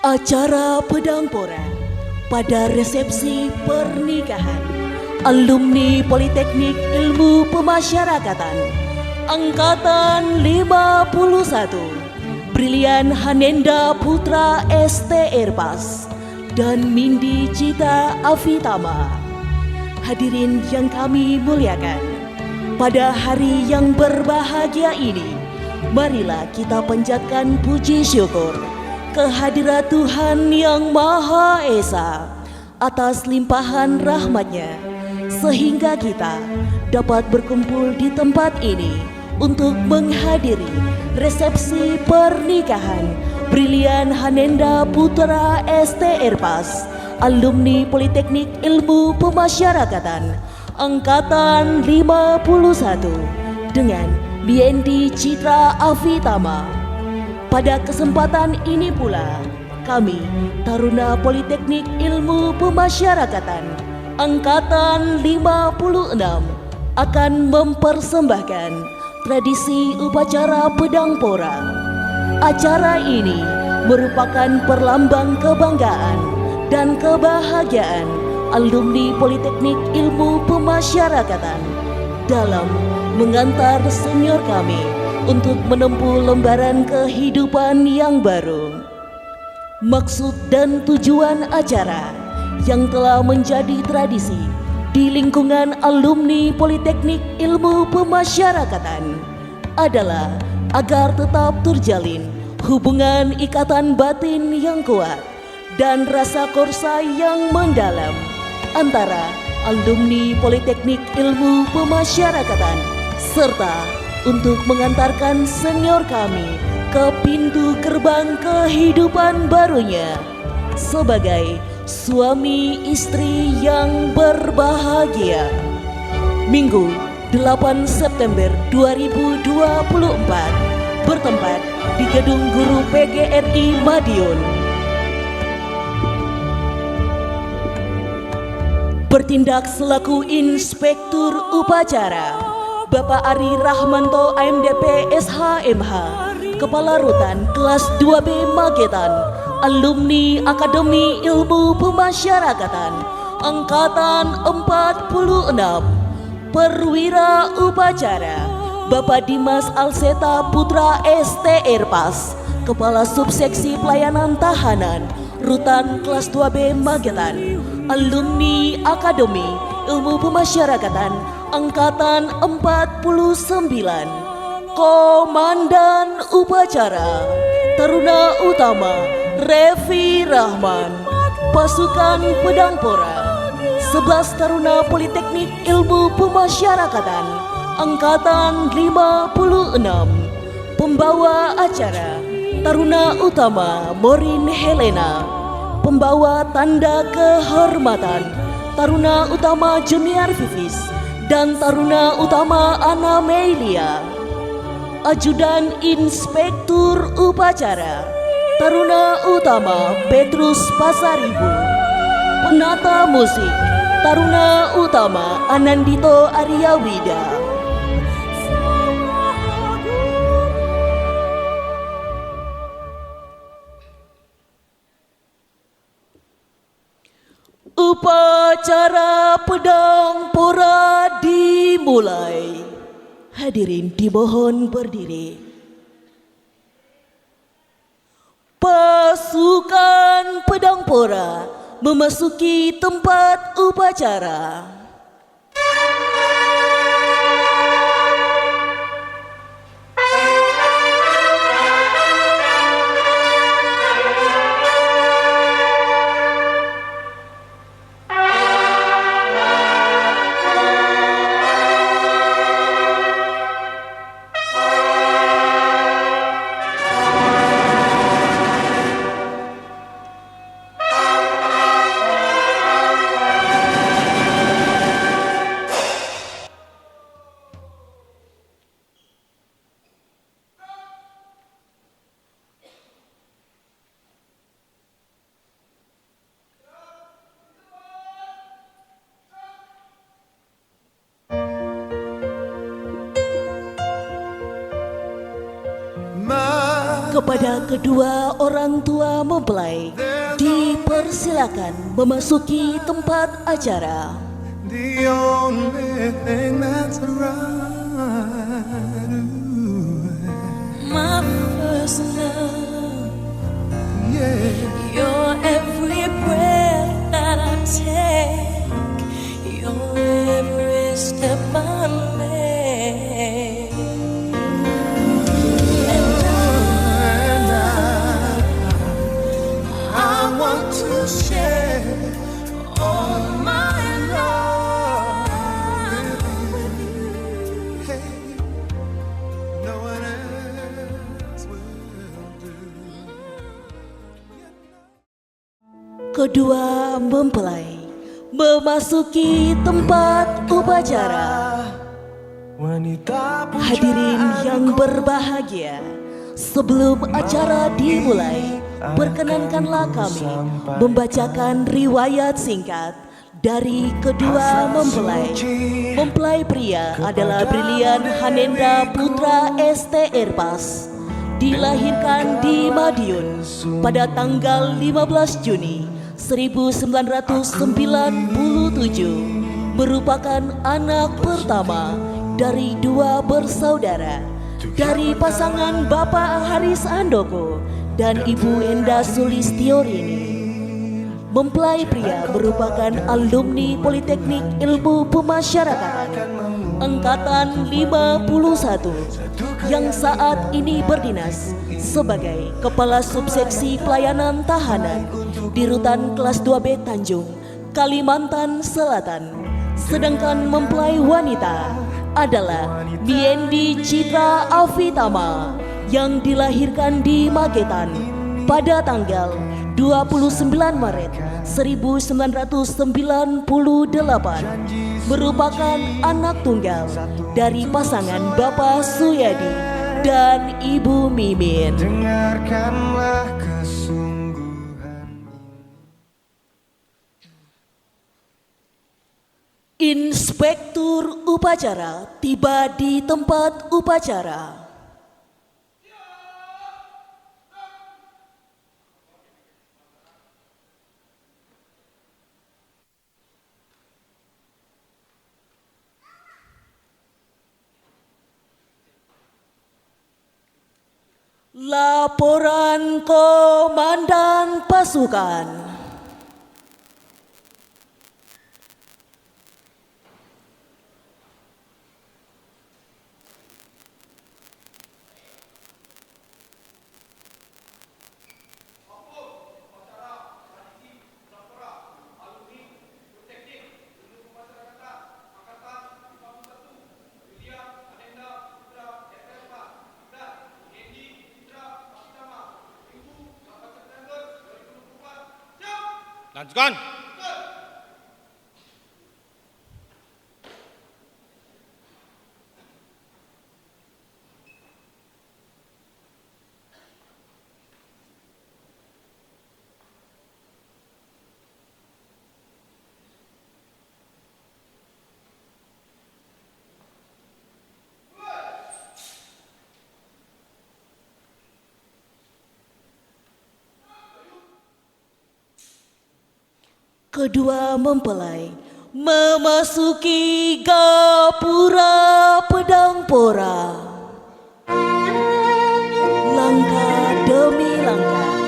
Acara Pedang Pora pada resepsi pernikahan alumni Politeknik Ilmu Pemasyarakatan Angkatan 51 Brilian Hanenda Putra ST Erpas dan Mindi Cita Afitama. Hadirin yang kami muliakan, pada hari yang berbahagia ini, marilah kita panjatkan puji syukur kehadirat Tuhan Yang Maha Esa atas limpahan rahmat-Nya, sehingga kita dapat berkumpul di tempat ini untuk menghadiri resepsi pernikahan Brilian Hanenda Putra ST Erpas, alumni Politeknik Ilmu Pemasyarakatan Angkatan 51 dengan Mindi Citra Afitama. Pada kesempatan ini pula, kami Taruna Politeknik Ilmu Pemasyarakatan Angkatan 56 akan mempersembahkan tradisi upacara Pedang Pora. Acara ini merupakan perlambang kebanggaan dan kebahagiaan alumni Politeknik Ilmu Pemasyarakatan dalam mengantar senior kami untuk menempuh lembaran kehidupan yang baru. Maksud dan tujuan acara yang telah menjadi tradisi di lingkungan alumni Politeknik Ilmu Pemasyarakatan adalah agar tetap terjalin hubungan ikatan batin yang kuat dan rasa korsa yang mendalam antara alumni Politeknik Ilmu Pemasyarakatan serta untuk mengantarkan senior kami ke pintu gerbang kehidupan barunya sebagai suami istri yang berbahagia. Minggu 8 September 2024 bertempat di Gedung Guru PGRI Madiun. Bertindak selaku Inspektur Upacara Bapak Ari Rahmanto AMDP SHMH, Kepala Rutan Kelas 2B Magetan, alumni Akademi Ilmu Pemasyarakatan Angkatan 46. Perwira Upacara Bapak Dimas Alseta Putra ST Erpas, Kepala Subseksi Pelayanan Tahanan Rutan Kelas 2B Magetan, alumni Akademi Ilmu Pemasyarakatan Angkatan 49. Komandan Upacara Taruna Utama Revi Rahman, Pasukan Pedang Pora 11 Taruna Politeknik Ilmu Pemasyarakatan Angkatan 56. Pembawa acara Taruna Utama Morin Helena. Pembawa tanda kehormatan Taruna Utama Junior Vivis dan Taruna Utama Ana Melia. Ajudan Inspektur Upacara Taruna Utama Petrus Pasaribu. Penata musik Taruna Utama Anandito Aryawida. Upacara Pedang Pora dimulai. Hadirin dimohon berdiri. Pasukan Pedang Pora memasuki tempat upacara. Kepada kedua orang tua mempelai, dipersilakan memasuki tempat acara. The only thing that's right. My first love, Yeah. your every breath that I take, your every step I make. And I want to share all my love with you. Hey, no one else will do. Kedua mempelai memasuki tempat upacara. Wanita Hadirin yang berbahagia, sebelum acara dimulai, perkenankanlah kami membacakan riwayat singkat dari kedua mempelai. Mempelai pria adalah Brilian Hanendra Putra ST Erpas, dilahirkan di Madiun pada tanggal 15 Juni 1997, merupakan anak pertama dari dua bersaudara dari pasangan Bapak Haris Andoko dan Ibu Enda Sulistiorini. Mempelai pria merupakan alumni Politeknik Ilmu Pemasyarakatan Angkatan 51 yang saat ini berdinas sebagai Kepala Subseksi Pelayanan Tahanan di Rutan Kelas 2B Tanjung, Kalimantan Selatan. Sedangkan mempelai wanita adalah Miendi Citra Afitama yang dilahirkan di Magetan pada tanggal 29 Maret 1998, merupakan anak tunggal dari pasangan Bapak Suyadi dan Ibu Mimin. dengarkanlah kesungguhan. Inspektur upacara tiba di tempat upacara. Laporan Komandan Pasukan. Lanjutkan. Kedua mempelai memasuki gapura Pedangpora. Langkah demi langkah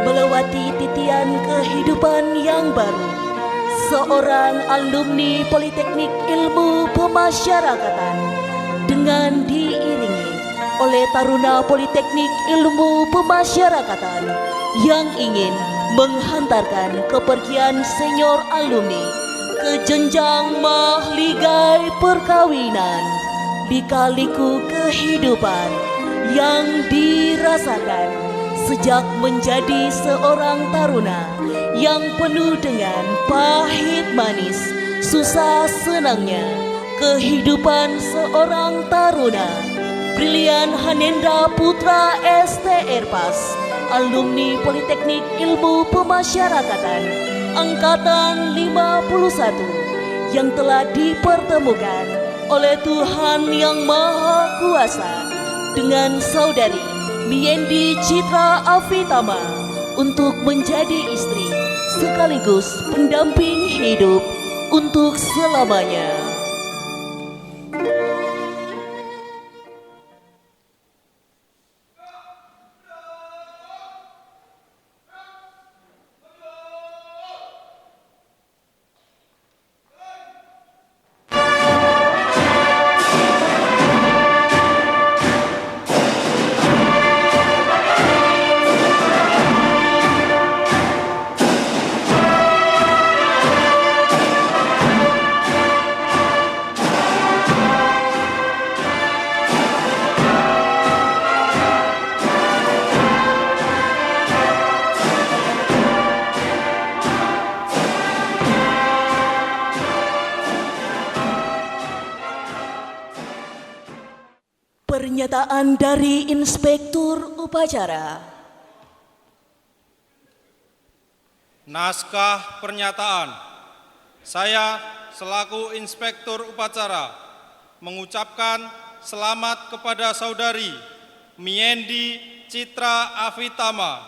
melewati titian kehidupan yang baru, seorang alumni Politeknik Ilmu Pemasyarakatan dengan diiringi oleh taruna Politeknik Ilmu Pemasyarakatan yang ingin menghantarkan kepergian senior alumni ke jenjang mahligai perkawinan, lika-liku kehidupan yang dirasakan sejak menjadi seorang taruna yang penuh dengan pahit manis, susah senangnya kehidupan seorang taruna. Brilian Hanendra Putra ST Erpas, alumni Politeknik Ilmu Pemasyarakatan Angkatan 51, yang telah dipertemukan oleh Tuhan Yang Maha Kuasa dengan saudari Miendi Citra Afitama untuk menjadi istri sekaligus pendamping hidup untuk selamanya. Pernyataan dari Inspektur Upacara. Naskah pernyataan. Saya selaku Inspektur Upacara mengucapkan selamat kepada saudari Miendi Citra Afitama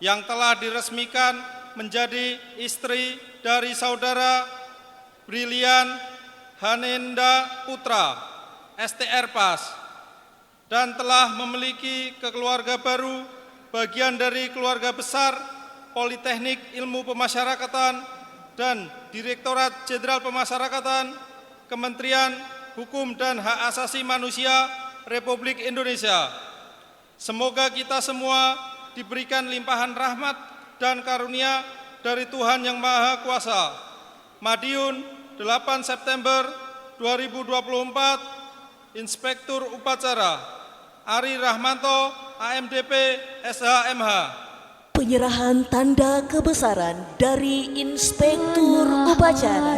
yang telah diresmikan menjadi istri dari saudara Brilian Hanenda Putra STR PAS dan telah memiliki keluarga baru, bagian dari keluarga besar Politeknik Ilmu Pemasyarakatan dan Direktorat Jenderal Pemasyarakatan Kementerian Hukum dan Hak Asasi Manusia Republik Indonesia. Semoga kita semua diberikan limpahan rahmat dan karunia dari Tuhan Yang Maha Kuasa. Madiun 8 September 2024, Inspektur Upacara Ari Rahmanto, AMDP, SHMH. Penyerahan tanda kebesaran dari Inspektur Upacara.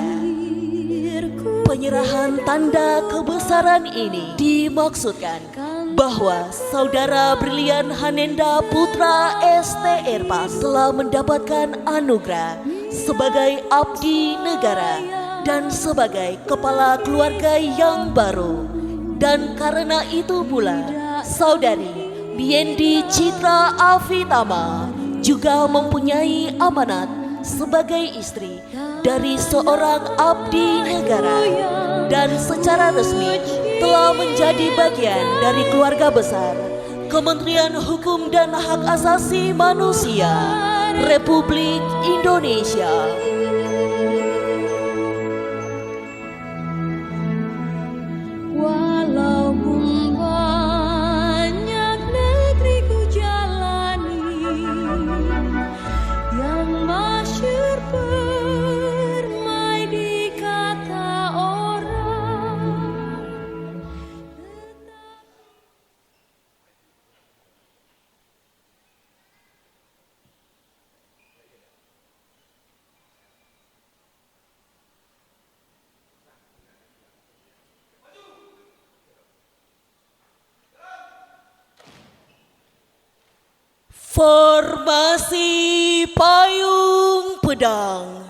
Penyerahan tanda kebesaran ini dimaksudkan bahwa Saudara Brilian Hanenda Putra STR PAS telah mendapatkan anugerah sebagai abdi negara dan sebagai kepala keluarga yang baru. Dan karena itu pula, Saudari Miendi Citra Afitama juga mempunyai amanat sebagai istri dari seorang abdi negara dan secara resmi telah menjadi bagian dari keluarga besar Kementerian Hukum dan Hak Asasi Manusia Republik Indonesia. Walaupun banyak negeri ku jalani yang masyhur permai di kata orang, Formasi payung pedang.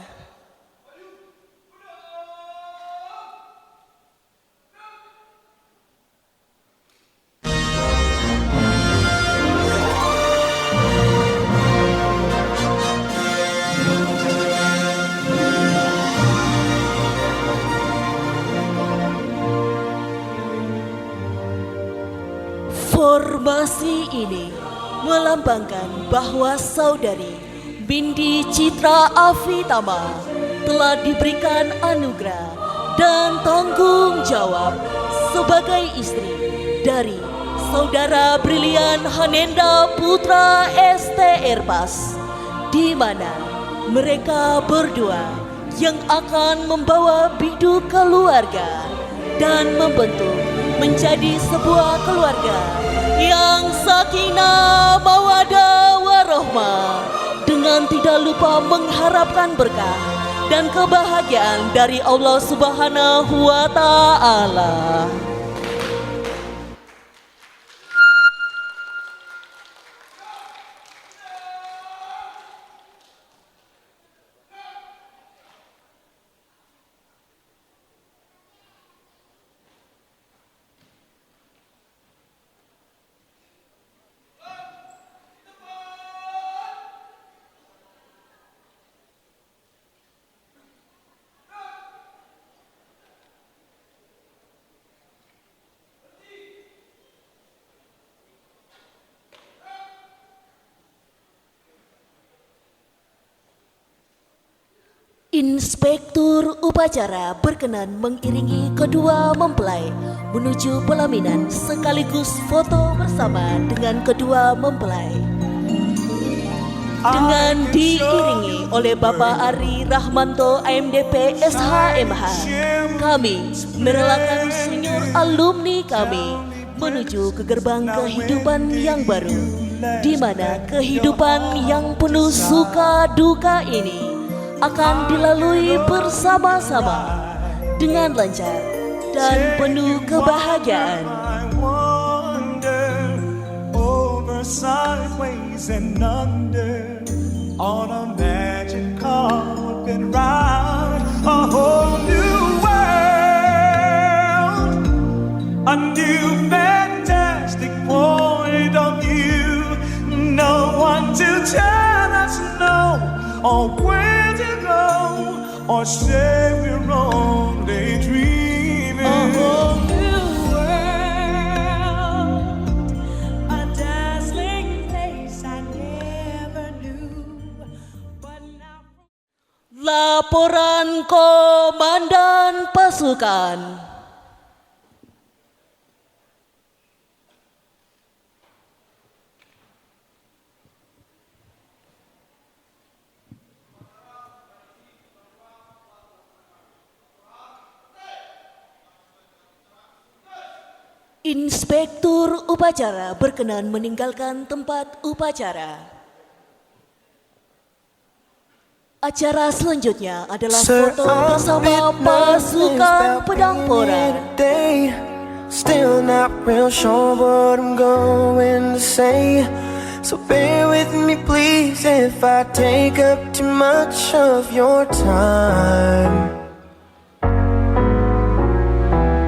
Formasi ini melambangkan bahwa Saudari Miendi Citra Afitama telah diberikan anugerah dan tanggung jawab sebagai istri dari Saudara Brilian Hanenda Putra STR PAS, di mana mereka berdua yang akan membawa biduk keluarga dan membentuk menjadi sebuah keluarga yang sakinah mawaddah warohmah, dengan tidak lupa mengharapkan berkah dan kebahagiaan dari Allah Subhanahu wa Ta'ala. Inspektur upacara berkenan mengiringi kedua mempelai menuju pelaminan sekaligus foto bersama dengan kedua mempelai. Dengan diiringi oleh Bapak Ari Rahmanto AMDP SHMH, kami merelakan senior alumni kami menuju ke gerbang kehidupan yang baru, di mana kehidupan yang penuh suka duka ini akan dilalui bersama-sama dengan lancar dan penuh kebahagiaan. Sideways and under on a magic carpet ride, a whole new world, a new fantastic point of view. No one to tell us no, or where to go, or say we're only dreaming. A whole new world, a dazzling place I never knew. But now Laporan Komandan Pasukan. Inspektur upacara berkenan meninggalkan tempat upacara. Acara selanjutnya adalah foto bersama pasukan pedang pora. Still not real sure what I'm going to say, so bear with me please if I take up too much of your time.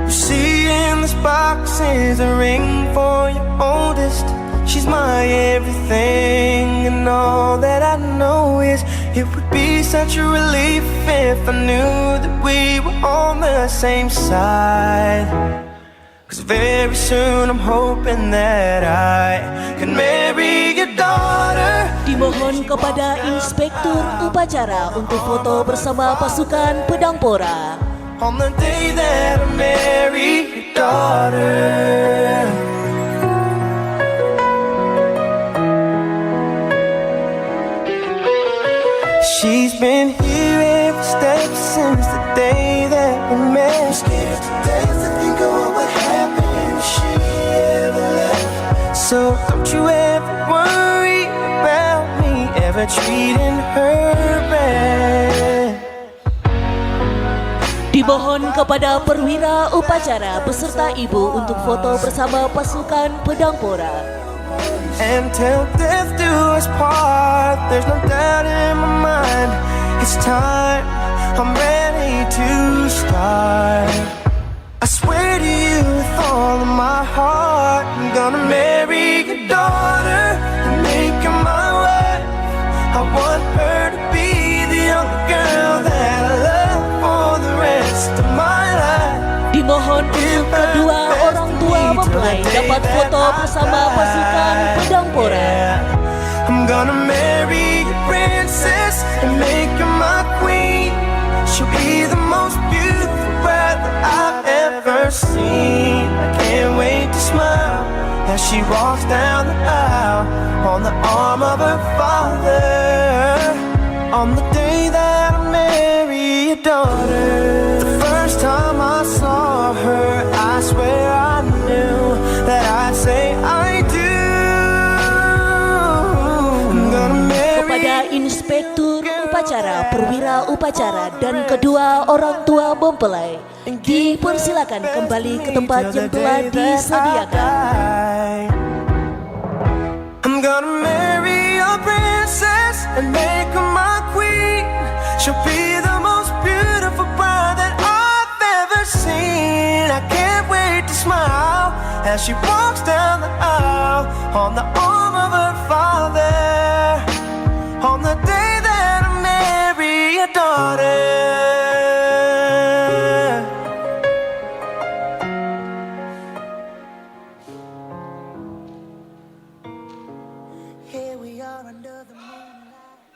You see in this box is a ring for your oldest. She's my everything, and all that I know is it would be such a relief if I knew that we were on the same side. 'Cause very soon I'm hoping that I can marry your daughter. Dimohon kepada Inspektur upacara untuk foto bersama pasukan pedang pora. On the day that I marry your daughter. She's been here every step since the day that we met. I'm scared to death to think of what would happen if she ever left. So don't you ever worry about me ever treating her bad. Dimohon kepada perwira upacara beserta ibu untuk foto bersama pasukan pedang pora. And till death do us part, there's no doubt in my mind. It's time, I'm ready to start. I swear to you with all of my heart, I'm gonna marry your daughter and make her my wife. I want her to be the only girl that I love for the rest of my life. Dimohon untuk kedua orang tua mempelai dapat foto bersama pasukan pedang pora. I'm gonna marry your princess and make her my queen. She'll be the most beautiful bride that I've ever seen. I can't wait to smile as she walks down the aisle on the arm of her father. On the day that I marry your daughter. The first time I saw her, I swear I knew that I'd say I do. I'm gonna marry. Kepada Inspektur upacara, perwira upacara, dan kedua orang tua mempelai, dipersilakan kembali ke tempat yang telah disediakan. I'm gonna marry your princess and make her my queen. She'll be the most beautiful bride that I've ever seen. I can't wait to smile as she walks down the aisle on the arm of her father. On the day that I marry your daughter. Here we are under the moonlight.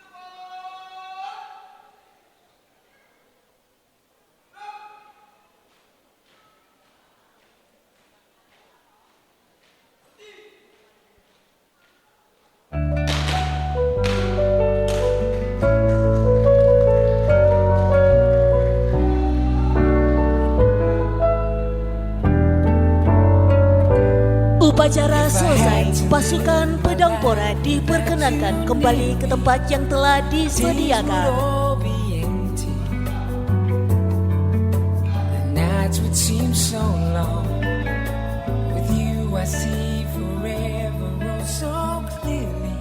Upacara selesai, pasukan Pedang Pora diperkenankan kembali ke tempat yang telah disediakan. all be empty. The nights would seem so long. With you I see forever oh so clearly.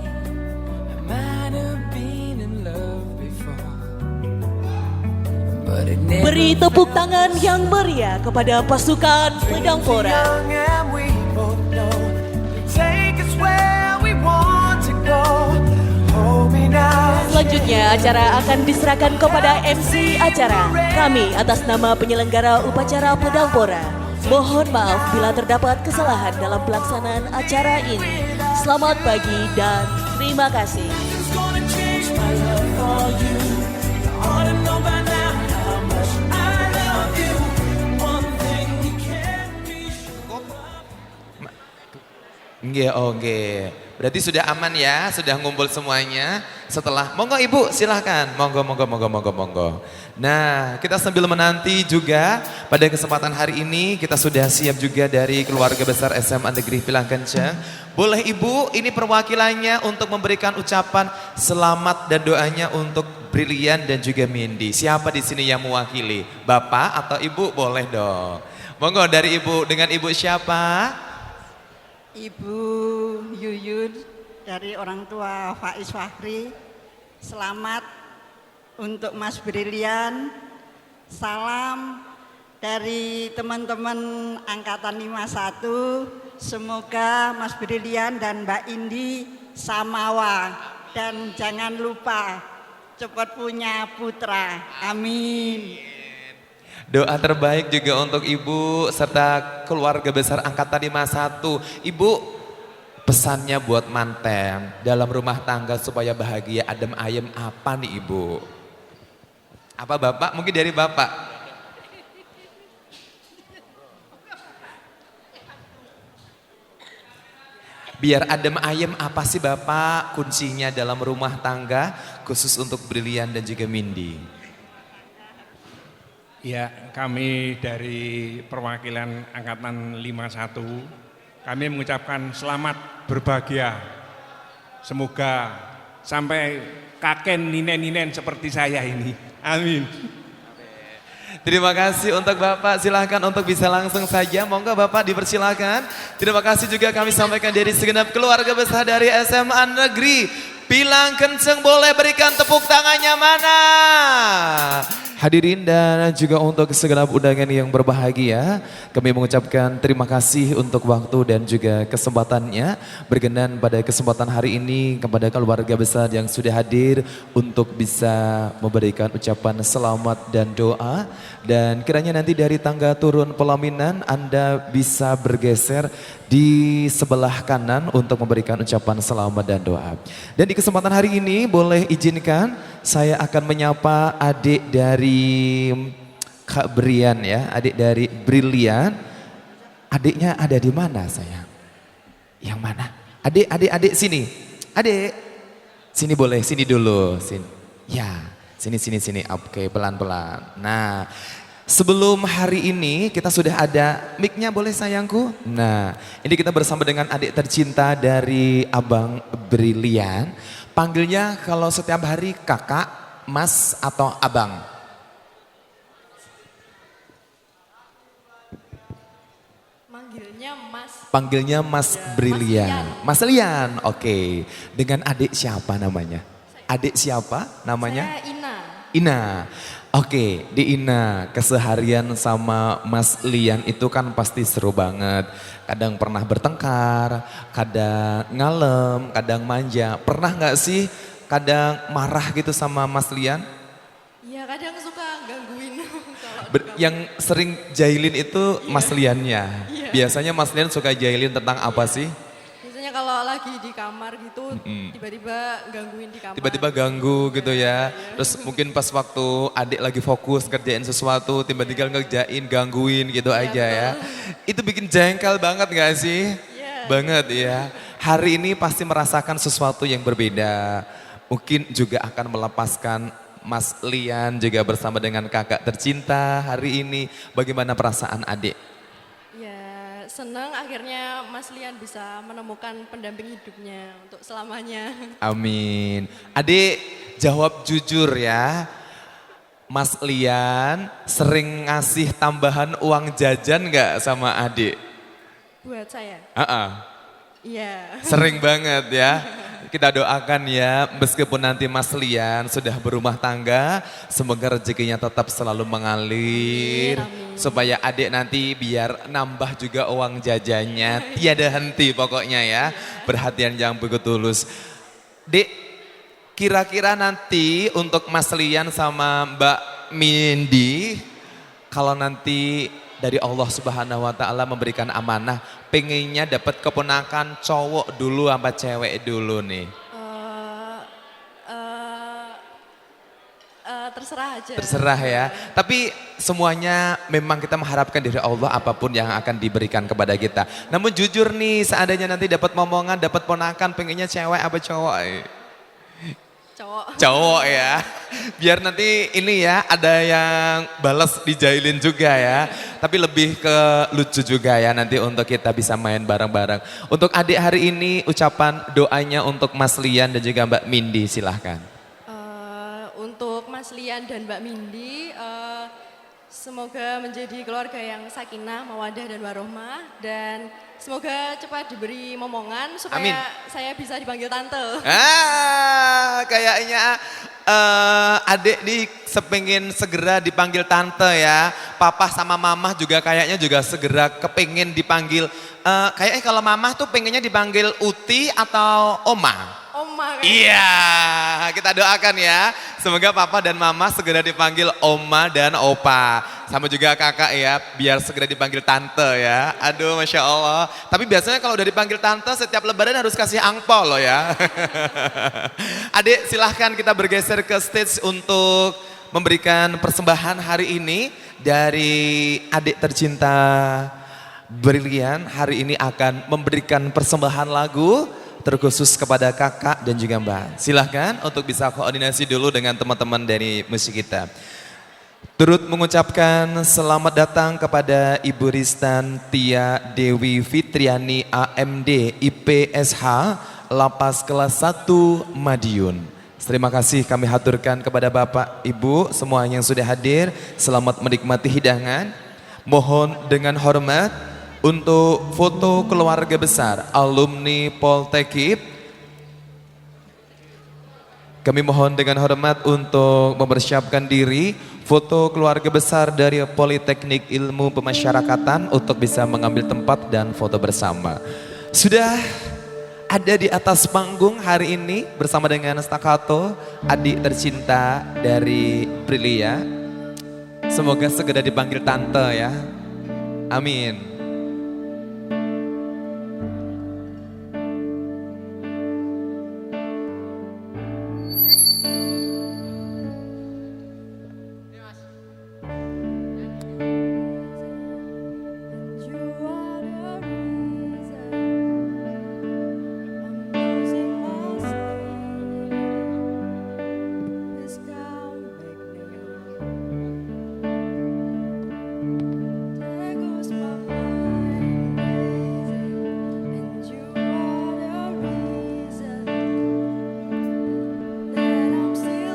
I might have been in love before, but it never Beri tepuk tangan yang meriah kepada pasukan Pedang Pora. Young and we both know take us where we want to go. Hold me now. Selanjutnya acara akan diserahkan kepada MC acara. Kami atas nama penyelenggara upacara Pedang Pora mohon maaf bila terdapat kesalahan dalam pelaksanaan acara ini. Selamat pagi dan terima kasih. It's gonna change my love for you. You ought to know by now how much I love you. One thing you can't be sure. Nggih, oh nggih. Berarti sudah aman ya, sudah ngumpul semuanya. Setelah, monggo Ibu silahkan, monggo. Nah, kita sambil menanti juga pada kesempatan hari ini kita sudah siap juga dari keluarga besar SMA Negeri Pilang Kenceng. Boleh Ibu, ini perwakilannya untuk memberikan ucapan selamat dan doanya untuk Brilian dan juga Mindy. Siapa di sini yang mewakili? Bapak atau Ibu? Boleh dong. Monggo dari Ibu, dengan Ibu siapa? Ibu Yuyun dari orang tua Faiz Fahri. Selamat untuk Mas Brilian. Salam dari teman-teman angkatan 51. Semoga Mas Brilian dan Mbak Indi samawa dan jangan lupa cepat punya putra. Amin. Doa terbaik juga untuk Ibu serta keluarga besar angkatan 51. Ibu, pesannya buat manten dalam rumah tangga supaya bahagia adem ayem apa nih Ibu? Apa Bapak? Mungkin dari Bapak. Biar adem ayem apa sih Bapak kuncinya dalam rumah tangga khusus untuk Brilian dan juga Mindy? Ya, kami dari perwakilan Angkatan 51, kami mengucapkan selamat berbahagia. Semoga sampai kakek ninen-ninen seperti saya ini. Amin. Terima kasih untuk Bapak, silahkan untuk bisa langsung saja, monggo Bapak dipersilakan. Terima kasih juga kami sampaikan dari segenap keluarga besar dari SMA Negeri Pilang Kenceng, boleh berikan tepuk tangannya mana? Hadirin dan juga untuk segenap undangan yang berbahagia, kami mengucapkan terima kasih untuk waktu dan juga kesempatannya berkenan pada kesempatan hari ini kepada keluarga besar yang sudah hadir untuk bisa memberikan ucapan selamat dan doa. Dan kiranya nanti dari tangga turun pelaminan Anda bisa bergeser di sebelah kanan untuk memberikan ucapan selamat dan doa. Dan di kesempatan hari ini boleh izinkan saya akan menyapa adik dari Kak Brian ya, adik dari Brilian. Adiknya ada di mana sayang? Yang mana? Adik sini. Adik, sini boleh, sini dulu. Sini. Ya, sini. Oke, pelan-pelan. Nah, sebelum hari ini kita sudah ada mic-nya boleh sayangku? Nah, ini kita bersama dengan adik tercinta dari Abang Brilian. Panggilnya kalau setiap hari kakak, mas atau abang? Panggilnya Mas Brilian. Mas Lian, oke. Dengan adik siapa namanya? Adik siapa namanya? Saya Ina. Ina. Oke, di Ina keseharian sama Mas Lian itu kan pasti seru banget. Kadang pernah bertengkar, kadang ngalem, kadang manja. Pernah nggak sih kadang marah gitu sama Mas Lian? Iya, kadang suka gangguin. Yang sering jahilin itu Mas Liannya. Biasanya Mas Lian suka jahilin tentang apa sih? Biasanya kalau lagi di kamar gitu, tiba-tiba gangguin di kamar. Tiba-tiba ganggu gitu ya. Terus mungkin pas waktu adik lagi fokus kerjain sesuatu, tiba-tiba ngerjain, gangguin gitu aja ya. Itu bikin jengkel banget gak sih? Banget ya. Hari ini pasti merasakan sesuatu yang berbeda. Mungkin juga akan melepaskan Mas Lian juga bersama dengan kakak tercinta hari ini. Bagaimana perasaan adik? Ya senang akhirnya Mas Lian bisa menemukan pendamping hidupnya untuk selamanya. Amin. Adik jawab jujur ya. Mas Lian sering ngasih tambahan uang jajan nggak sama adik? Buat saya. Iya. Sering banget ya. Kita doakan ya, meskipun nanti Mas Lian sudah berumah tangga, semoga rezekinya tetap selalu mengalir. Amin. Supaya adik nanti biar nambah juga uang jajannya, tiada henti pokoknya ya. Perhatian yang begitu tulus. Dek, kira-kira nanti untuk Mas Lian sama Mbak Mindy, kalau nanti dari Allah Subhanahu wa Ta'ala memberikan amanah, pengennya dapat keponakan cowok dulu apa cewek dulu nih? Terserah aja. Terserah ya. Tapi semuanya memang kita mengharapkan dari Allah apapun yang akan diberikan kepada kita. Namun jujur nih, seandainya nanti dapat momongan, dapat ponakan, pengennya cewek apa cowok? Cowok. Cowok ya. Biar nanti ini ya ada yang balas dijailin juga ya. Tapi lebih ke lucu juga ya nanti untuk kita bisa main bareng-bareng. Untuk adik hari ini ucapan doanya untuk Mas Lian dan juga Mbak Mindy silahkan. Untuk Mas Lian dan Mbak Mindy, semoga menjadi keluarga yang sakinah, mawadah dan warohmah. Dan semoga cepat diberi momongan supaya Amin. saya bisa dipanggil tante. Kayaknya adik nih sepengin segera dipanggil tante ya. Papa sama mama juga kayaknya juga segera kepengin dipanggil. Kayaknya kalau mama tuh pengennya dipanggil Uti atau Oma. Oma. Iya, kita doakan ya. Semoga papa dan mama segera dipanggil Oma dan Opa. Sama juga kakak ya, biar segera dipanggil tante ya. Aduh, Masya Allah. Tapi biasanya kalau udah dipanggil tante, setiap lebaran harus kasih angpau loh ya. Adik silahkan kita bergeser ke stage untuk memberikan persembahan hari ini. Dari adik tercinta Brilian, hari ini akan memberikan persembahan lagu terkhusus kepada kakak dan juga mbak. Silahkan untuk bisa koordinasi dulu dengan teman-teman dari musik kita. Turut mengucapkan selamat datang kepada Ibu Ristan Tia Dewi Fitriani AMD IPSH Lapas kelas 1 Madiun. Terima kasih kami haturkan kepada Bapak Ibu semua yang sudah hadir. Selamat menikmati hidangan. Mohon dengan hormat untuk foto keluarga besar alumni Poltekip, kami mohon dengan hormat untuk mempersiapkan diri foto keluarga besar dari Politeknik Ilmu Pemasyarakatan untuk bisa mengambil tempat dan foto bersama. Sudah ada di atas panggung hari ini bersama dengan staccato adik tercinta dari Prilia. Semoga segera dipanggil tante ya. Amin. I'm still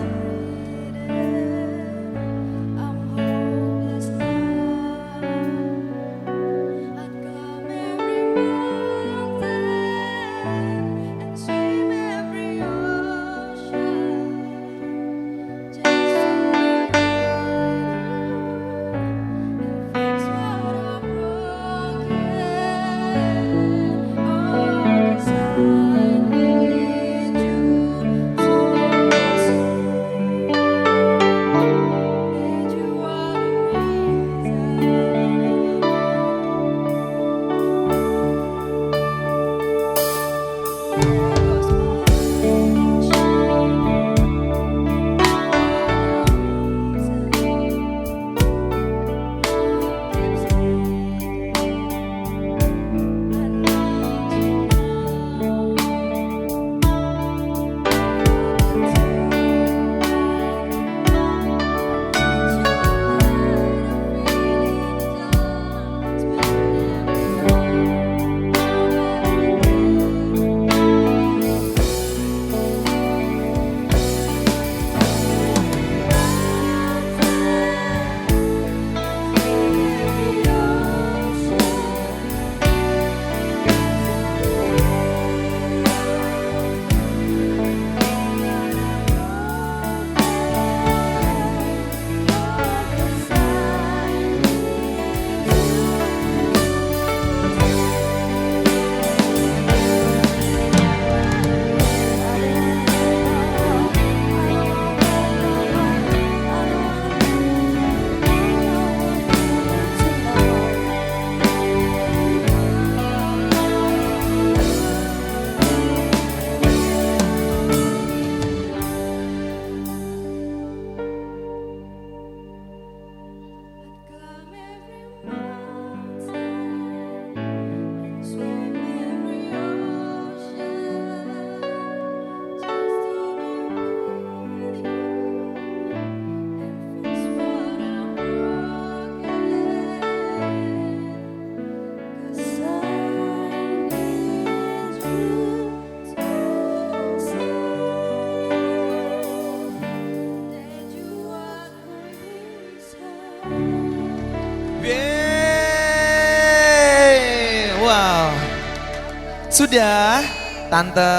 Sudah, Tante,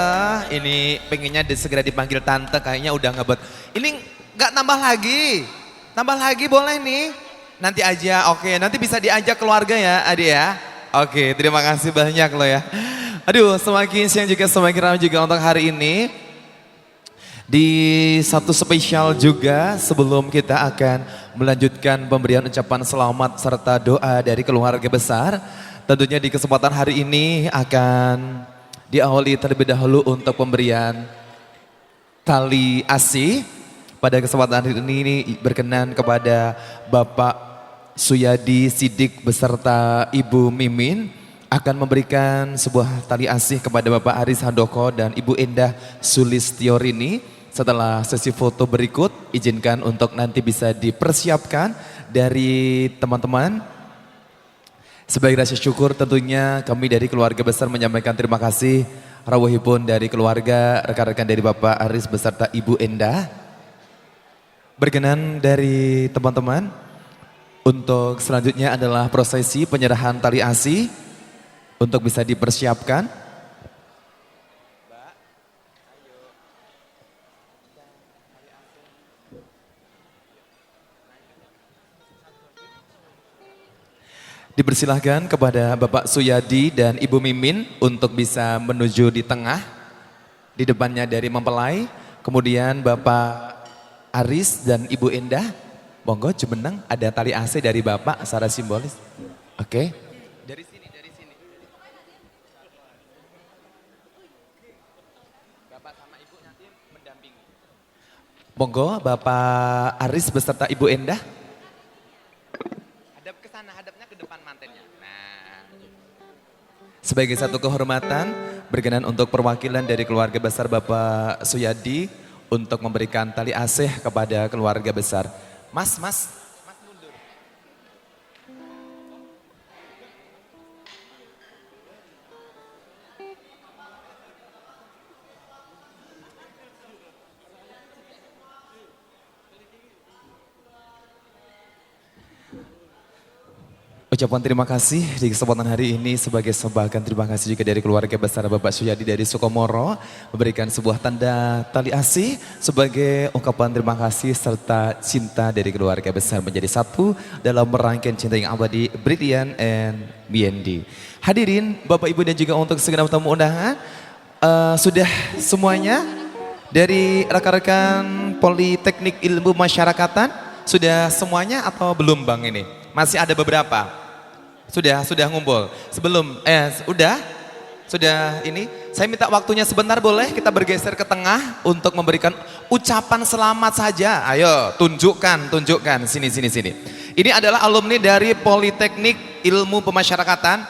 ini pengennya segera dipanggil Tante, kayaknya udah ngebet. Ini nggak tambah lagi boleh nih. Nanti aja, oke, nanti bisa diajak keluarga ya adik ya. Oke, terima kasih banyak loh ya. Aduh, semakin siang juga semakin ramai juga untuk hari ini. Di satu spesial juga sebelum kita akan melanjutkan pemberian ucapan selamat serta doa dari keluarga besar. Tentunya di kesempatan hari ini akan diawali terlebih dahulu untuk pemberian tali asih. Pada kesempatan hari ini berkenan kepada Bapak Suyadi Sidik beserta Ibu Mimin akan memberikan sebuah tali asih kepada Bapak Aris Handoko dan Ibu Endah Sulistiorini. Setelah sesi foto berikut, izinkan untuk nanti bisa dipersiapkan dari teman-teman. Sebagai rasa syukur tentunya kami dari keluarga besar menyampaikan terima kasih rawuhipun dari keluarga, rekan-rekan dari Bapak Aris beserta Ibu Endah. Berkenan dari teman-teman, untuk selanjutnya adalah prosesi penyerahan tali asih untuk bisa dipersiapkan. Dipersilahkan kepada Bapak Suyadi dan Ibu Mimin untuk bisa menuju di tengah. Di depannya dari mempelai, kemudian Bapak Aris dan Ibu Endah. Monggo jumeneng ada tali asih dari Bapak secara simbolis. Oke. Dari sini. Bapak sama Ibu nanti mendampingi. Monggo Bapak Aris beserta Ibu Endah. Hadap ke sana, hadapnya ke depan mantennya. Nah. Sebagai satu kehormatan, berkenan untuk perwakilan dari keluarga besar Bapak Suyadi untuk memberikan tali asih kepada keluarga besar. Mas mundur. Ucapan terima kasih di kesempatan hari ini sebagai sebagian terima kasih juga dari keluarga besar Bapak Suyadi dari Sukomoro memberikan sebuah tanda tali asih sebagai ungkapan terima kasih serta cinta dari keluarga besar menjadi satu dalam rangkaian cinta yang abadi Brilian and BND. Hadirin Bapak Ibu dan juga untuk segenap tamu undangan, sudah semuanya dari rekan-rekan Politeknik Ilmu Masyarakatan sudah semuanya atau belum Bang ini? Masih ada beberapa. Sudah ngumpul. Sudah ini. Saya minta waktunya sebentar boleh kita bergeser ke tengah untuk memberikan ucapan selamat saja. Ayo, tunjukkan. Sini. Ini adalah alumni dari Politeknik Ilmu Pemasyarakatan.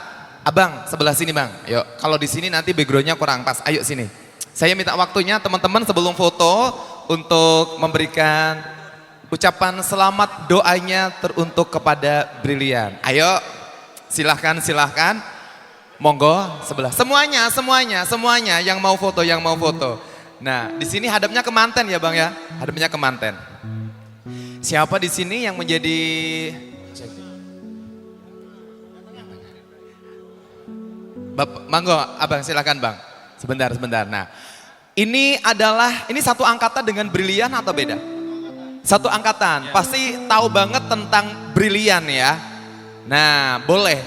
Abang, sebelah sini Bang. Ayo, kalau di sini nanti backgroundnya kurang pas. Ayo sini. Saya minta waktunya teman-teman sebelum foto untuk memberikan ucapan selamat doanya teruntuk kepada Brilian. Ayo, silahkan. Monggo sebelah. Semuanya yang mau foto. Nah, di sini hadapnya ke manten ya Bang ya. Hadapnya ke manten. Siapa di sini yang menjadi Monggo, Abang silakan Bang. Sebentar. Nah, ini satu angkatan dengan Brilian atau beda? Satu angkatan, pasti tahu banget tentang Brilian ya. Nah, boleh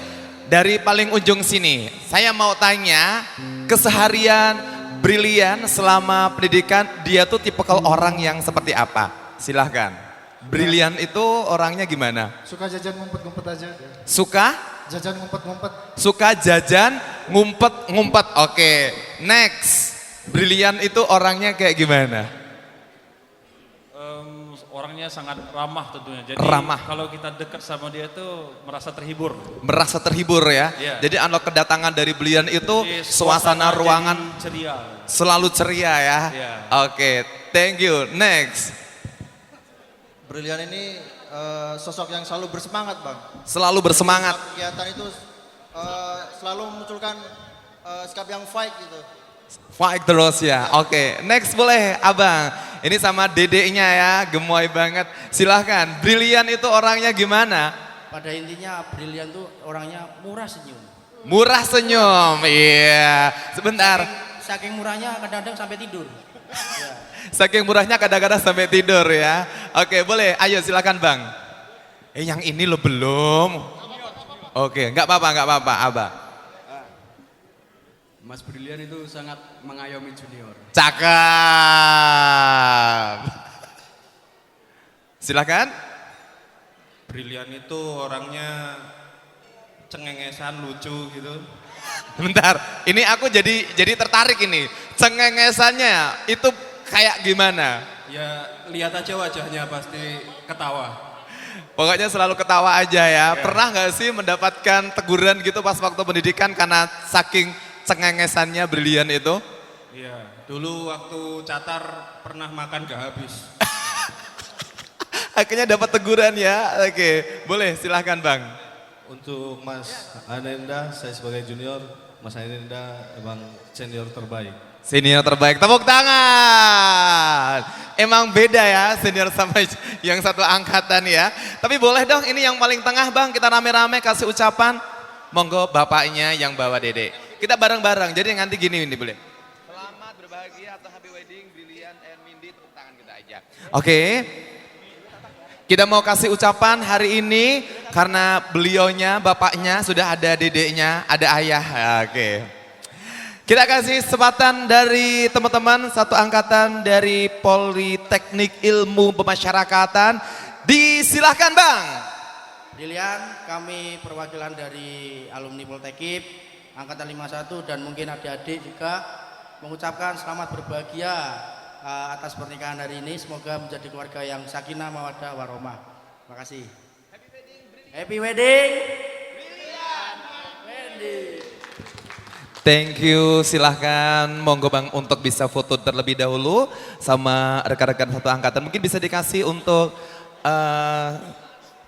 dari paling ujung sini. Saya mau tanya, keseharian Brilian selama pendidikan, dia tuh tipikal orang yang seperti apa? Silahkan. Brilian itu orangnya gimana? Suka jajan ngumpet-ngumpet aja. Suka? Jajan ngumpet-ngumpet. Suka jajan ngumpet-ngumpet. Oke, next. Brilian itu orangnya kayak gimana? Orangnya sangat ramah tentunya. Jadi ramah. Kalau kita dekat sama dia tuh merasa terhibur. Merasa terhibur ya. Yeah. Jadi kedatangan dari Brilian itu suasana ruangan ceria. Selalu ceria ya. Yeah. Oke, thank you. Next. Brilian ini sosok yang selalu bersemangat Bang. Selalu bersemangat. Kegiatan itu selalu memunculkan sikap yang fight gitu. Fight terus ya. Oke, next boleh Abang. Ini sama dedeknya ya, gemoy banget. Silahkan, Brilian itu orangnya gimana? Pada intinya Brilian tuh orangnya murah senyum. Murah senyum, iya. Sebentar. Saking murahnya kadang-kadang sampai tidur. Saking murahnya kadang-kadang sampai tidur ya. Oke, boleh. Ayo silakan Bang. Yang ini lo belum. Oke, nggak apa-apa, Abah. Mas Brilian itu sangat mengayomi junior. Cakep. Silakan. Brilian itu orangnya cengengesan, lucu gitu. Bentar, ini aku jadi tertarik ini. Cengengesannya itu kayak gimana? Ya lihat aja wajahnya pasti ketawa. Pokoknya selalu ketawa aja ya. Pernah nggak sih mendapatkan teguran gitu pas waktu pendidikan karena saking cengengesannya Brilian itu? Iya, dulu waktu catar pernah makan gak habis. Akhirnya dapat teguran ya. Oke, boleh silahkan Bang. Untuk Mas Anenda, saya sebagai junior, Mas Anenda emang senior terbaik. Senior terbaik, tepuk tangan. Emang beda ya senior sama yang satu angkatan ya. Tapi boleh dong ini yang paling tengah Bang, kita rame-rame kasih ucapan. Monggo bapaknya yang bawa Dede. Kita bareng-bareng, jadi nanti gini ini boleh. Selamat berbahagia atau happy wedding Brilian and Mindy, tepuk tangan kita aja. Oke. Kita mau kasih ucapan hari ini karena beliaunya, bapaknya sudah ada dedeknya, ada ayah. Oke. Kita kasih kesempatan dari teman-teman satu angkatan dari Politeknik Ilmu Pemasyarakatan. Disilahkan Bang. Brilian, kami perwakilan dari alumni Poltekip angkatan 51 dan mungkin adik-adik juga mengucapkan selamat berbahagia atas pernikahan hari ini. Semoga menjadi keluarga yang sakinah mawaddah warahmah. Terima kasih. Happy wedding. Brilian Wendy. Thank you, silahkan monggo Bang untuk bisa foto terlebih dahulu sama rekan-rekan satu angkatan. Mungkin bisa dikasih untuk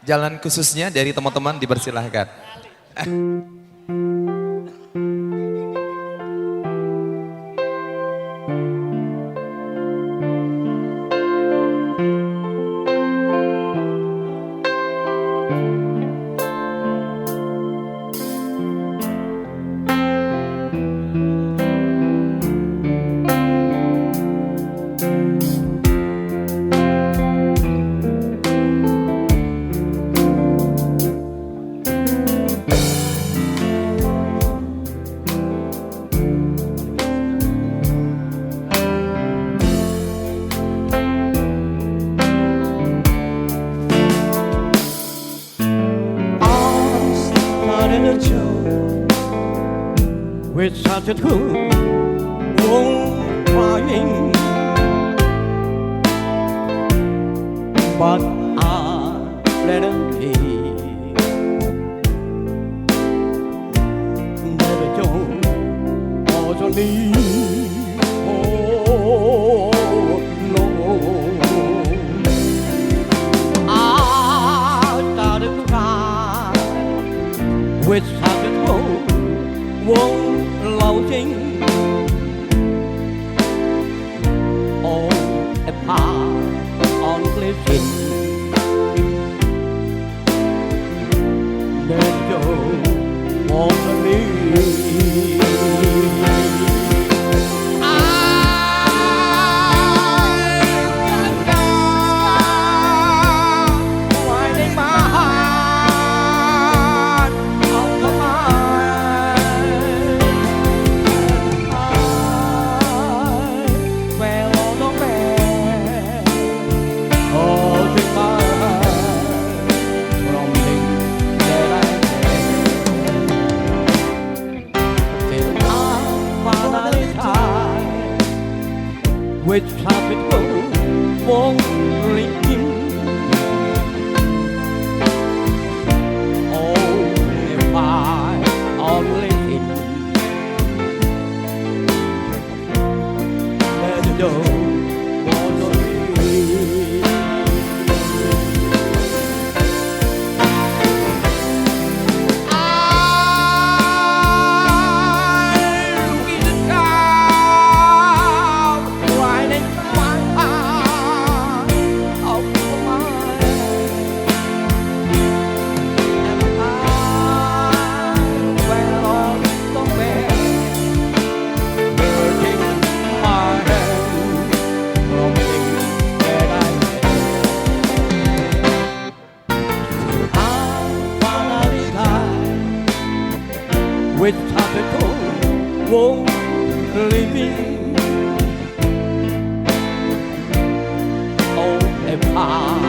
jalan khususnya dari teman-teman dipersilahkan. With such a tune, won't crying, but I let it be. Never don't also leave. Oh no, I started to cry with such a tune, won't floating on a path on glisten. Let go on the knee. Which traffic goes won't leave. Only by only in. Let it go, won't leave. I've won't leave me. Oh, if I'm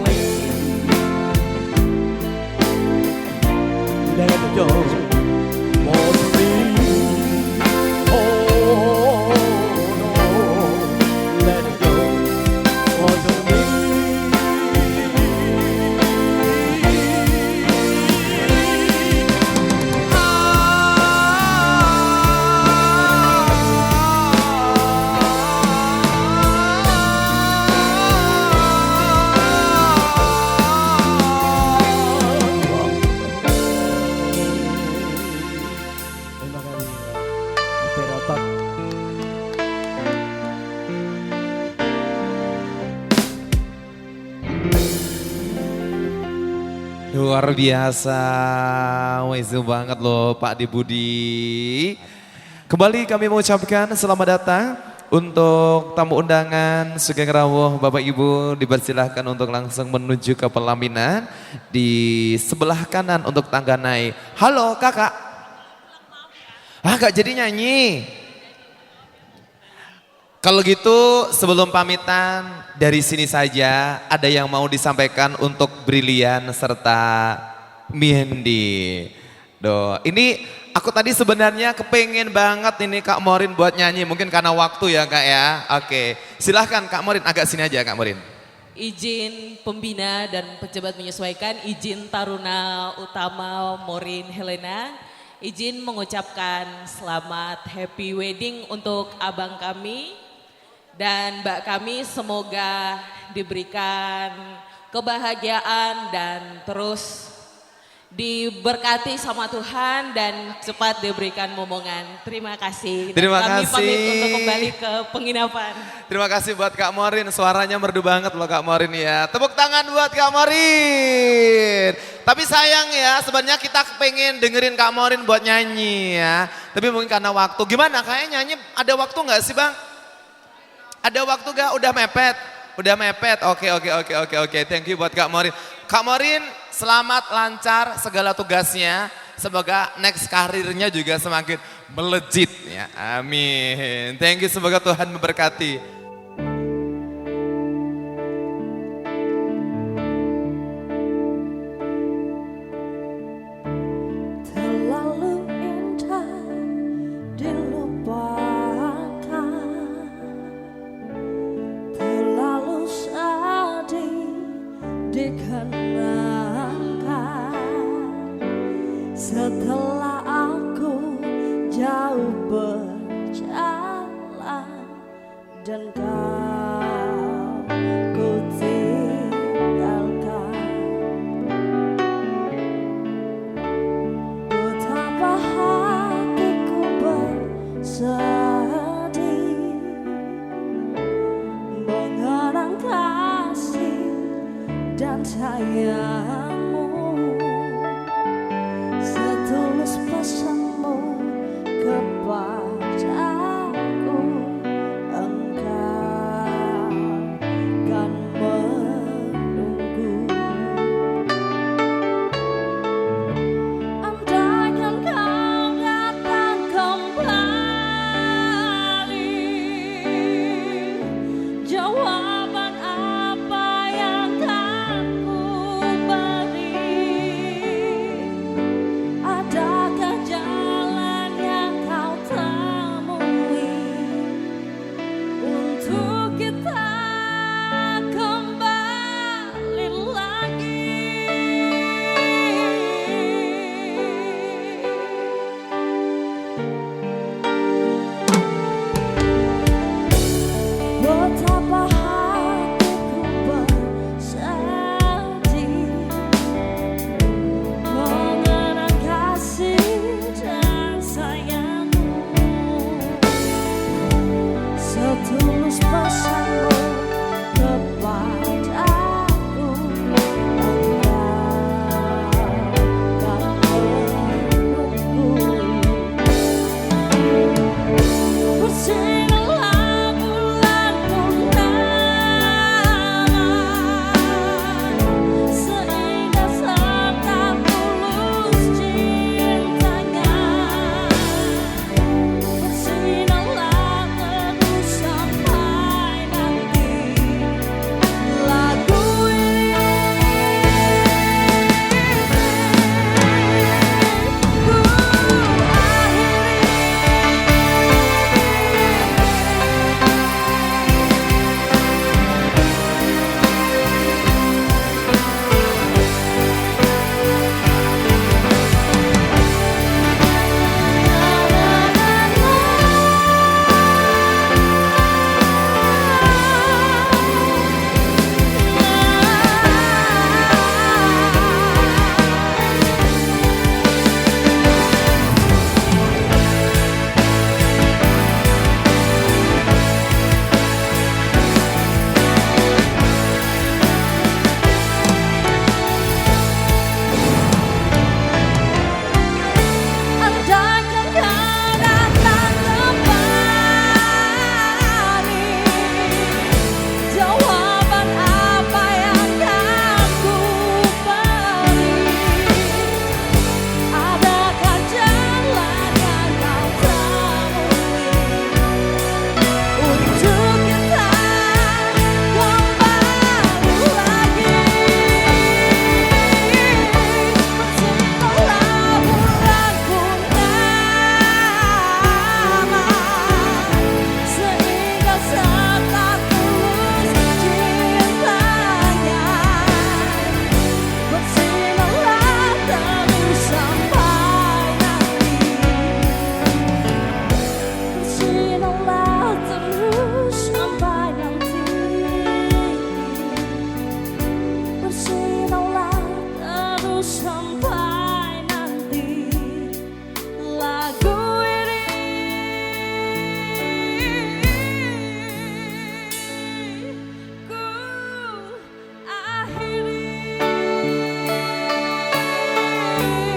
lazy, let it go. More to me. Oh no, let it go. More to me. Luar biasa, wajib banget loh Pak Dibudi. Kembali kami mengucapkan selamat datang untuk tamu undangan Sugeng Rawuh. Bapak Ibu dipersilahkan untuk langsung menuju ke pelaminan di sebelah kanan untuk tangga naik. Halo kakak. Gak jadi nyanyi. Kalau gitu sebelum pamitan dari sini saja ada yang mau disampaikan untuk Brilian serta Miendi. Ini aku tadi sebenarnya kepengen banget ini Kak Morin buat nyanyi, mungkin karena waktu ya Kak ya. Oke, silahkan Kak Morin, agak sini aja Kak Morin. Izin pembina dan pejabat menyesuaikan, izin Taruna Utama Morin Helena, izin mengucapkan selamat happy wedding untuk abang kami dan mbak kami, semoga diberikan kebahagiaan dan terus diberkati sama Tuhan dan cepat diberikan momongan. Terima kasih. Terima kami kasih. pamit untuk kembali ke penginapan. Terima kasih buat Kak Morin, suaranya merdu banget loh Kak Morin ya. Tepuk tangan buat Kak Morin. Tapi sayang ya, sebenarnya kita pengen dengerin Kak Morin buat nyanyi ya. Tapi mungkin karena waktu, gimana kayaknya nyanyi ada waktu nggak sih Bang? Ada waktu gak? Udah mepet? Udah mepet, oke. Thank you buat Kak Morin. Kak Morin, selamat lancar segala tugasnya. Semoga next karirnya juga semakin melejit ya. Amin. Thank you, semoga Tuhan memberkati. Terlalu indah dilupakan, terlalu sedih dikenangkan. Setelah aku jauh berjalan dan me.